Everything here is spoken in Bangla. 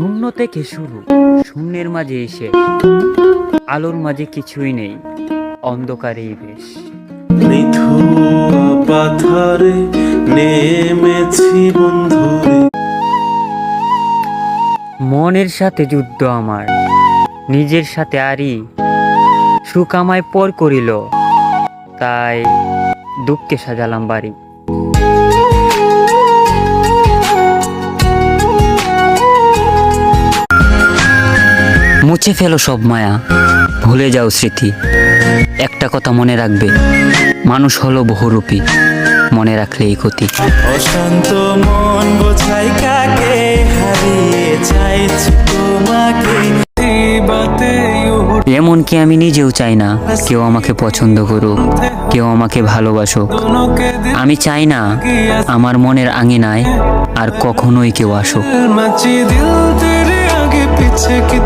শূন্য থেকে শুরু, শূন্যের মাঝে এসে আলোর মাঝে কিছুই নেই, অন্ধকারেই বেশ। নিথুয়া পাথরে নেমেছি বন্ধুরে। মনের সাথে যুদ্ধ আমার, নিজের সাথে আরি, সুখ আমায় পর করিল, তাই দুঃখে সাজালাম বাড়ি। মুছে ফেলো সব মায়া, ভুলে যাও স্মৃতি। একটা কথা মনে রাখবে, মানুষ হলো বহুরূপী, মনে রাখলে এই ক্ষতি। অশান্ত মন বোঝাই কাকে, হারিয়ে চাইছি তোমাকে। এমনকি আমি নিজেও চাই না কেউ আমাকে পছন্দ করুক, কেউ আমাকে ভালোবাসুক। আমি চাই না আমার মনের আঙিনায় আর কখনোই কেউ আসুক। দিল তেরে আগে পিছে কি